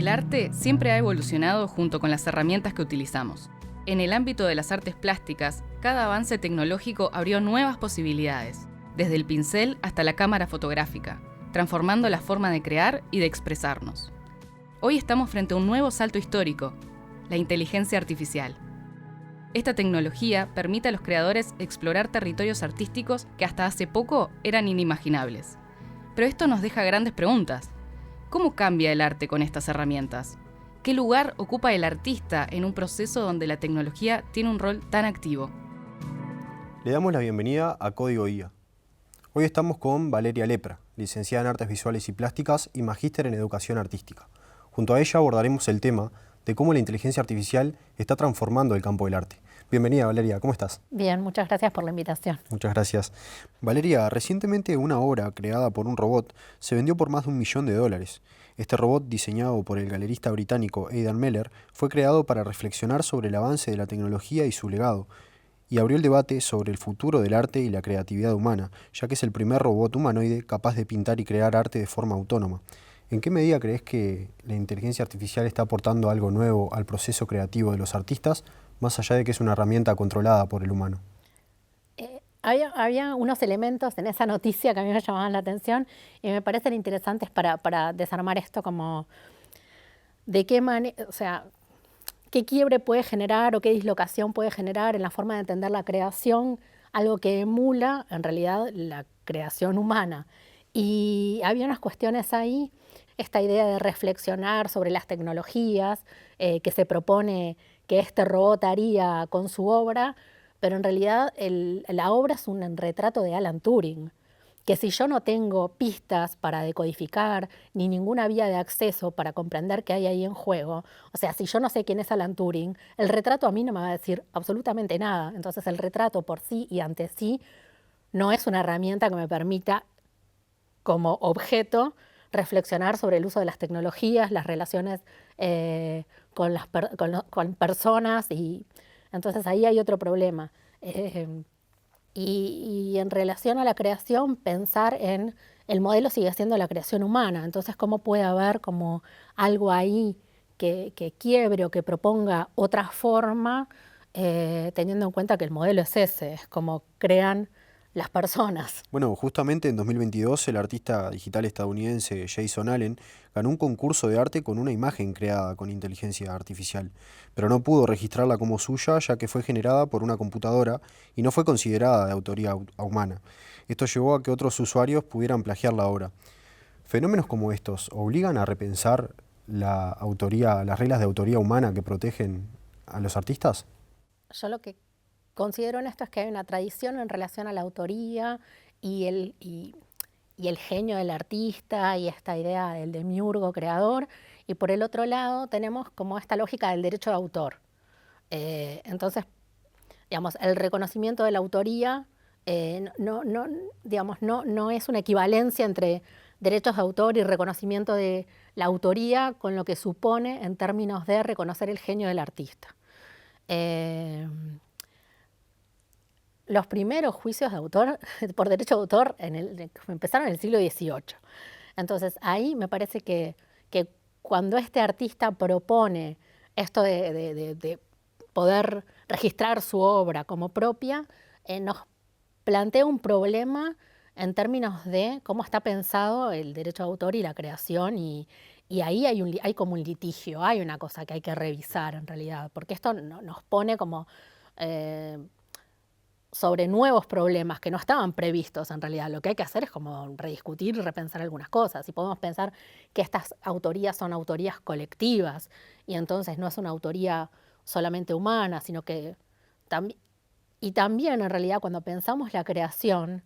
El arte siempre ha evolucionado junto con las herramientas que utilizamos. En el ámbito de las artes plásticas, cada avance tecnológico abrió nuevas posibilidades, desde el pincel hasta la cámara fotográfica, transformando la forma de crear y de expresarnos. Hoy estamos frente a un nuevo salto histórico, la inteligencia artificial. Esta tecnología permite a los creadores explorar territorios artísticos que hasta hace poco eran inimaginables. Pero esto nos deja grandes preguntas. ¿Cómo cambia el arte con estas herramientas? ¿Qué lugar ocupa el artista en un proceso donde la tecnología tiene un rol tan activo? Le damos la bienvenida a Código IA. Hoy estamos con Valeria Lepra, licenciada en Artes Visuales y Plásticas y magíster en Educación Artística. Junto a ella abordaremos el tema de cómo la inteligencia artificial está transformando el campo del arte. Bienvenida, Valeria, ¿cómo estás? Bien, muchas gracias por la invitación. Muchas gracias. Valeria, recientemente una obra creada por un robot se vendió por más de $1 millón. Este robot, diseñado por el galerista británico Aidan Meller, fue creado para reflexionar sobre el avance de la tecnología y su legado, y abrió el debate sobre el futuro del arte y la creatividad humana, ya que es el primer robot humanoide capaz de pintar y crear arte de forma autónoma. ¿En qué medida crees que la inteligencia artificial está aportando algo nuevo al proceso creativo de los artistas, más allá de que es una herramienta controlada por el humano? Había unos elementos en esa noticia que a mí me llamaban la atención y me parecen interesantes para desarmar esto, como de qué manera, o sea, qué quiebre puede generar o qué dislocación puede generar en la forma de entender la creación, algo que emula en realidad la creación humana. Y había unas cuestiones ahí, esta idea de reflexionar sobre las tecnologías que se propone que este robot haría con su obra, pero en realidad la obra es un retrato de Alan Turing, que si yo no tengo pistas para decodificar, ni ninguna vía de acceso para comprender qué hay ahí en juego, o sea, si yo no sé quién es Alan Turing, el retrato a mí no me va a decir absolutamente nada. Entonces el retrato por sí y ante sí no es una herramienta que me permita, como objeto, reflexionar sobre el uso de las tecnologías, las relaciones con personas, y entonces ahí hay otro problema. Y en relación a la creación, pensar en el modelo sigue siendo la creación humana. Entonces, ¿cómo puede haber como algo ahí que quiebre o que proponga otra forma, teniendo en cuenta que el modelo es ese, es como crean las personas? Bueno, justamente en 2022 el artista digital estadounidense Jason Allen ganó un concurso de arte con una imagen creada con inteligencia artificial, pero no pudo registrarla como suya ya que fue generada por una computadora y no fue considerada de autoría humana. Esto llevó a que otros usuarios pudieran plagiar la obra. Fenómenos como estos obligan a repensar la autoría, las reglas de autoría humana que protegen a los artistas. Yo lo que considero en esto es que hay una tradición en relación a la autoría y el genio del artista y esta idea del demiurgo creador, y por el otro lado tenemos como esta lógica del derecho de autor. Entonces, digamos, el reconocimiento de la autoría no es una equivalencia entre derechos de autor y reconocimiento de la autoría con lo que supone en términos de reconocer el genio del artista. Los primeros juicios de autor, por derecho de autor, empezaron en el siglo XVIII. Entonces, ahí me parece que cuando este artista propone esto de poder registrar su obra como propia, nos plantea un problema en términos de cómo está pensado el derecho de autor y la creación, y ahí hay como un litigio, hay una cosa que hay que revisar en realidad, porque esto nos pone como sobre nuevos problemas que no estaban previstos en realidad. Lo que hay que hacer es como rediscutir y repensar algunas cosas. Y podemos pensar que estas autorías son autorías colectivas y entonces no es una autoría solamente humana, sino que también en realidad cuando pensamos la creación,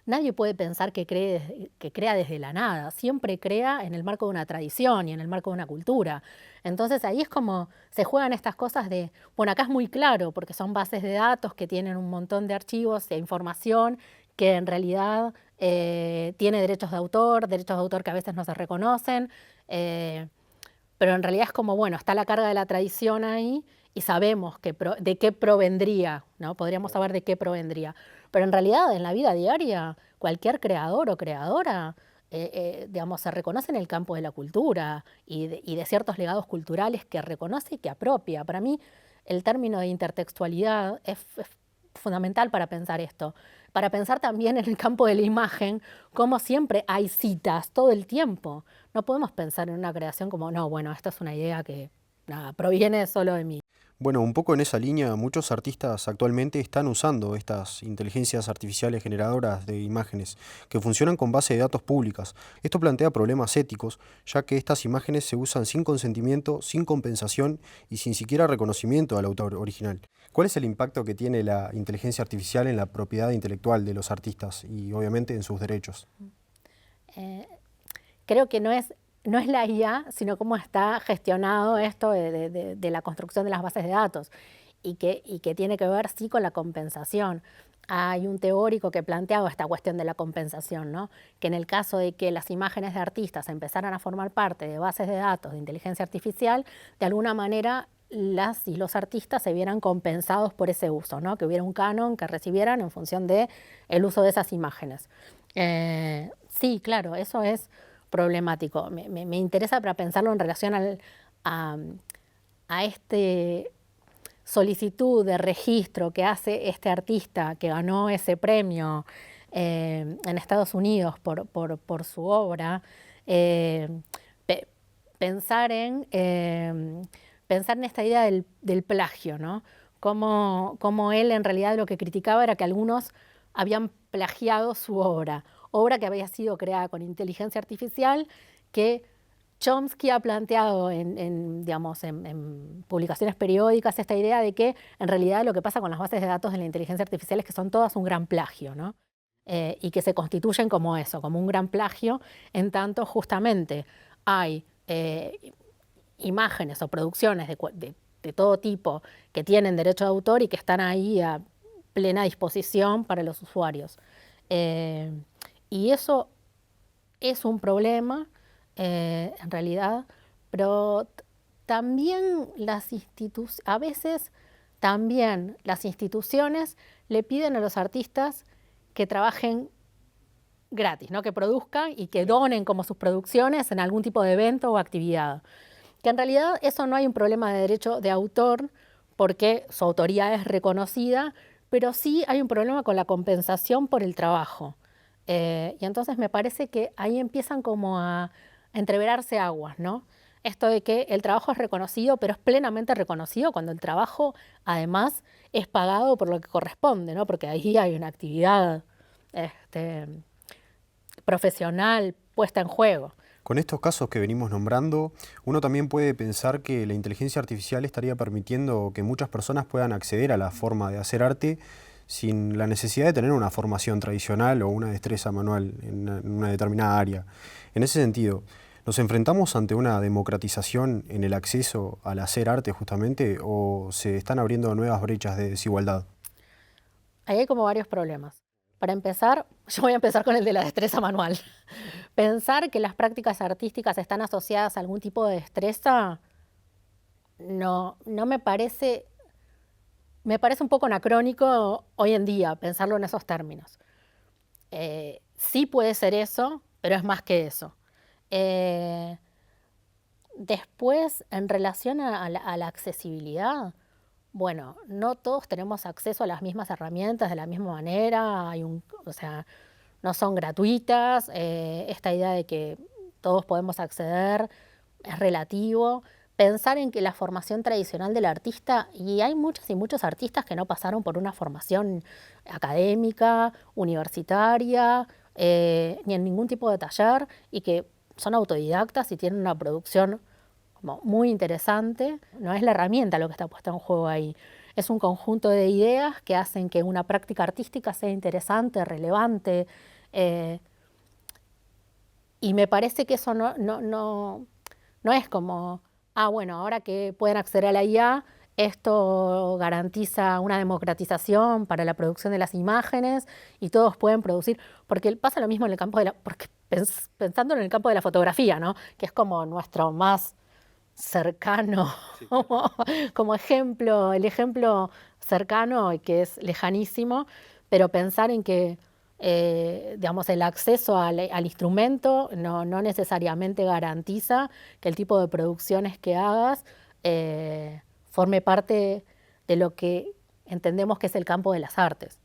nadie puede pensar que crea desde la nada. Siempre crea en el marco de una tradición y en el marco de una cultura. Entonces ahí es como se juegan estas cosas de, bueno, acá es muy claro porque son bases de datos que tienen un montón de archivos e información que en realidad tiene derechos de autor que a veces no se reconocen, pero en realidad es como, bueno, está la carga de la tradición ahí y sabemos de qué provendría, ¿no? Podríamos saber de qué provendría. Pero en realidad, en la vida diaria, cualquier creador o creadora digamos, se reconoce en el campo de la cultura y de ciertos legados culturales que reconoce y que apropia. Para mí, el término de intertextualidad es fundamental para pensar esto. Para pensar también en el campo de la imagen, como siempre hay citas todo el tiempo. No podemos pensar en una creación como, no, bueno, esta es una idea que nada, proviene solo de mí. Bueno, un poco en esa línea, muchos artistas actualmente están usando estas inteligencias artificiales generadoras de imágenes que funcionan con base de datos públicas. Esto plantea problemas éticos, ya que estas imágenes se usan sin consentimiento, sin compensación y sin siquiera reconocimiento al autor original. ¿Cuál es el impacto que tiene la inteligencia artificial en la propiedad intelectual de los artistas y obviamente en sus derechos? Eh, Creo que no es la IA, sino cómo está gestionado esto de la construcción de las bases de datos y que tiene que ver, sí, con la compensación. Hay un teórico que planteaba esta cuestión de la compensación, ¿no? Que en el caso de que las imágenes de artistas empezaran a formar parte de bases de datos de inteligencia artificial, de alguna manera las y los artistas se vieran compensados por ese uso, ¿no? Que hubiera un canon que recibieran en función del uso de esas imágenes. Sí, claro, eso es problemático. Me interesa para pensarlo en relación a, a este solicitud de registro que hace este artista que ganó ese premio en Estados Unidos por su obra. eh, pe- pensar pensar en esta idea del plagio, ¿no? Como él en realidad lo que criticaba era que algunos habían plagiado su obra que había sido creada con inteligencia artificial, que Chomsky ha planteado digamos, en publicaciones periódicas esta idea de que en realidad lo que pasa con las bases de datos de la inteligencia artificial es que son todas un gran plagio, ¿no? Y que se constituyen como eso, como un gran plagio, en tanto justamente hay imágenes o producciones de todo tipo que tienen derecho de autor y que están ahí a plena disposición para los usuarios. Eh, y eso es un problema, en realidad, pero también a veces también las instituciones le piden a los artistas que trabajen gratis, ¿no? Que produzcan y que donen como sus producciones en algún tipo de evento o actividad. Que en realidad eso no hay un problema de derecho de autor porque su autoría es reconocida, pero sí hay un problema con la compensación por el trabajo. Y entonces me parece que ahí empiezan como a entreverarse aguas, ¿no? Esto de que el trabajo es reconocido, pero es plenamente reconocido cuando el trabajo además es pagado por lo que corresponde, ¿no? Porque ahí hay una actividad este, profesional puesta en juego. Con estos casos que venimos nombrando, uno también puede pensar que la inteligencia artificial estaría permitiendo que muchas personas puedan acceder a la forma de hacer arte sin la necesidad de tener una formación tradicional o una destreza manual en una determinada área. En ese sentido, ¿nos enfrentamos ante una democratización en el acceso al hacer arte justamente o se están abriendo nuevas brechas de desigualdad? Ahí hay como varios problemas. Para empezar, yo voy a empezar con el de la destreza manual. Pensar que las prácticas artísticas están asociadas a algún tipo de destreza, no me parece, me parece un poco anacrónico hoy en día pensarlo en esos términos. Sí puede ser eso, pero es más que eso. Eh, Después, en relación a la accesibilidad, bueno, no todos tenemos acceso a las mismas herramientas de la misma manera, o sea, no son gratuitas, esta idea de que todos podemos acceder es relativo. Pensar en que la formación tradicional del artista, y hay muchos y muchos artistas que no pasaron por una formación académica, universitaria, ni en ningún tipo de taller, y que son autodidactas y tienen una producción como muy interesante. No es la herramienta lo que está puesta en juego ahí, es un conjunto de ideas que hacen que una práctica artística sea interesante, relevante, eh, y me parece que eso no es como, bueno, ahora que pueden acceder a la IA, esto garantiza una democratización para la producción de las imágenes y todos pueden producir, porque pasa lo mismo en el campo porque pensando en el campo de la fotografía, ¿no? Que es como nuestro más cercano, sí, como ejemplo, el ejemplo cercano y que es lejanísimo, pero pensar en que digamos, el acceso al instrumento no necesariamente garantiza que el tipo de producciones que hagas forme parte de lo que entendemos que es el campo de las artes.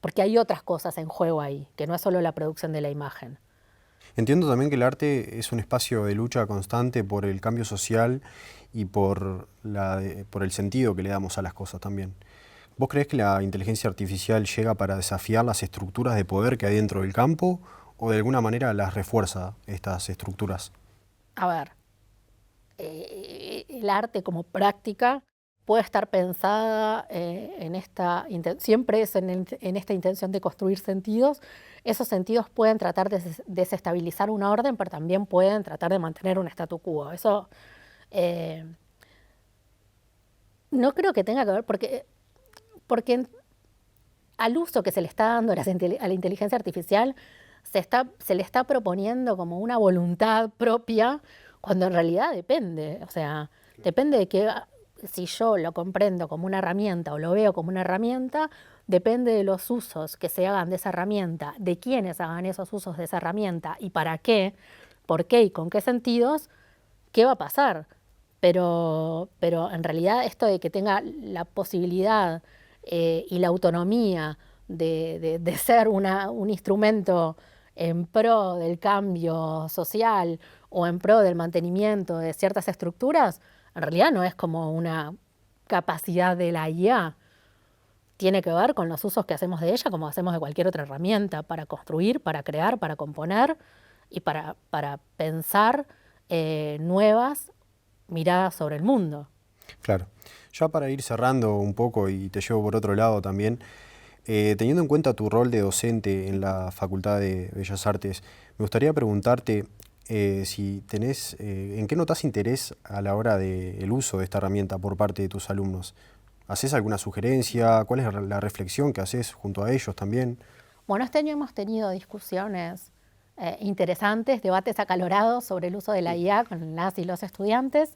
Porque hay otras cosas en juego ahí, que no es solo la producción de la imagen. Entiendo también que el arte es un espacio de lucha constante por el cambio social y por el sentido que le damos a las cosas también. ¿Vos creés que la inteligencia artificial llega para desafiar las estructuras de poder que hay dentro del campo o de alguna manera las refuerza estas estructuras? A ver, el arte como práctica puede estar pensada siempre es en esta intención de construir sentidos. Esos sentidos pueden tratar de desestabilizar una orden, pero también pueden tratar de mantener un statu quo. Eso no creo que tenga que ver, porque al uso que se le está dando a la inteligencia artificial se le está proponiendo como una voluntad propia, cuando en realidad depende. O sea, depende de que si yo lo comprendo como una herramienta o lo veo como una herramienta, depende de los usos que se hagan de esa herramienta, de quiénes hagan esos usos de esa herramienta y para qué, por qué y con qué sentidos, qué va a pasar. Pero en realidad esto de que tenga la posibilidad y la autonomía de ser un instrumento en pro del cambio social o en pro del mantenimiento de ciertas estructuras, en realidad no es como una capacidad de la IA. Tiene que ver con los usos que hacemos de ella como hacemos de cualquier otra herramienta para construir, para crear, para componer y para pensar nuevas miradas sobre el mundo. Claro. Ya para ir cerrando un poco y te llevo por otro lado también, teniendo en cuenta tu rol de docente en la Facultad de Bellas Artes, me gustaría preguntarte si tenés, ¿en qué notas interés a la hora del uso de esta herramienta por parte de tus alumnos? ¿Haces alguna sugerencia? ¿Cuál es la reflexión que haces junto a ellos también? Bueno, este año hemos tenido discusiones interesantes, debates acalorados sobre el uso de la IA con las y los estudiantes.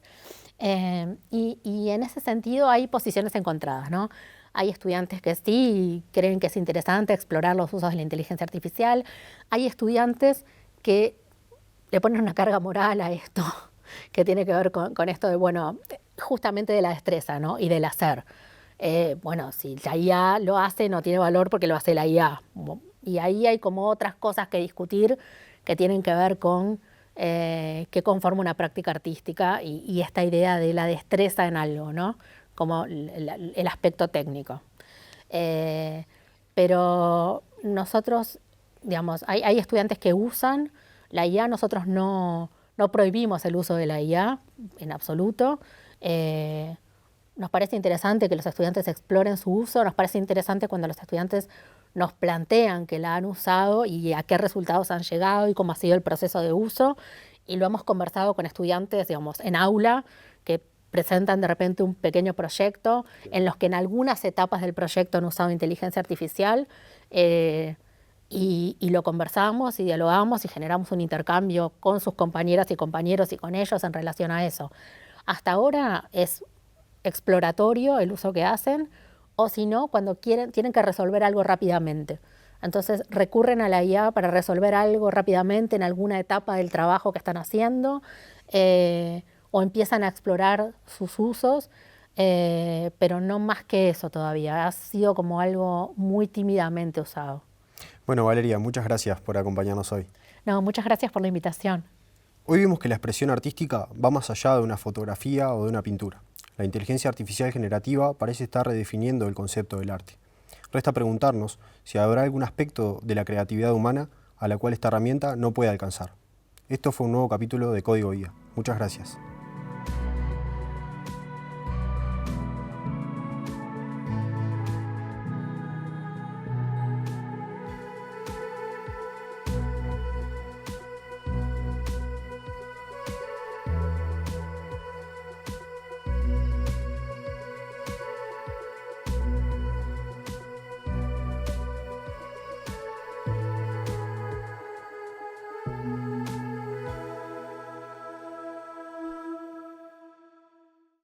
Y en ese sentido hay posiciones encontradas, ¿no? Hay estudiantes que sí creen que es interesante explorar los usos de la inteligencia artificial. Hay estudiantes que le ponen una carga moral a esto, que tiene que ver con esto de, bueno, justamente de la destreza, ¿no? Y del hacer. Bueno, si la IA lo hace, no tiene valor porque lo hace la IA. Y ahí hay como otras cosas que discutir que tienen que ver con qué conforma una práctica artística y esta idea de la destreza en algo, ¿no? Como el aspecto técnico. Pero nosotros, digamos, hay estudiantes que usan la IA, nosotros no prohibimos el uso de la IA en absoluto. Nos parece interesante que los estudiantes exploren su uso, nos parece interesante cuando los estudiantes nos plantean que la han usado y a qué resultados han llegado y cómo ha sido el proceso de uso. Y lo hemos conversado con estudiantes, digamos, en aula, que presentan de repente un pequeño proyecto en los que en algunas etapas del proyecto han usado inteligencia artificial y lo conversamos y dialogamos y generamos un intercambio con sus compañeras y compañeros y con ellos en relación a eso. Hasta ahora es exploratorio el uso que hacen, o si no, cuando tienen que resolver algo rápidamente. Entonces recurren a la IA para resolver algo rápidamente en alguna etapa del trabajo que están haciendo, o empiezan a explorar sus usos, pero no más que eso todavía. Ha sido como algo muy tímidamente usado. Bueno, Valeria, muchas gracias por acompañarnos hoy. No, muchas gracias por la invitación. Hoy vimos que la expresión artística va más allá de una fotografía o de una pintura. La inteligencia artificial generativa parece estar redefiniendo el concepto del arte. Resta preguntarnos si habrá algún aspecto de la creatividad humana a la cual esta herramienta no puede alcanzar. Esto fue un nuevo capítulo de Código Guía. Muchas gracias.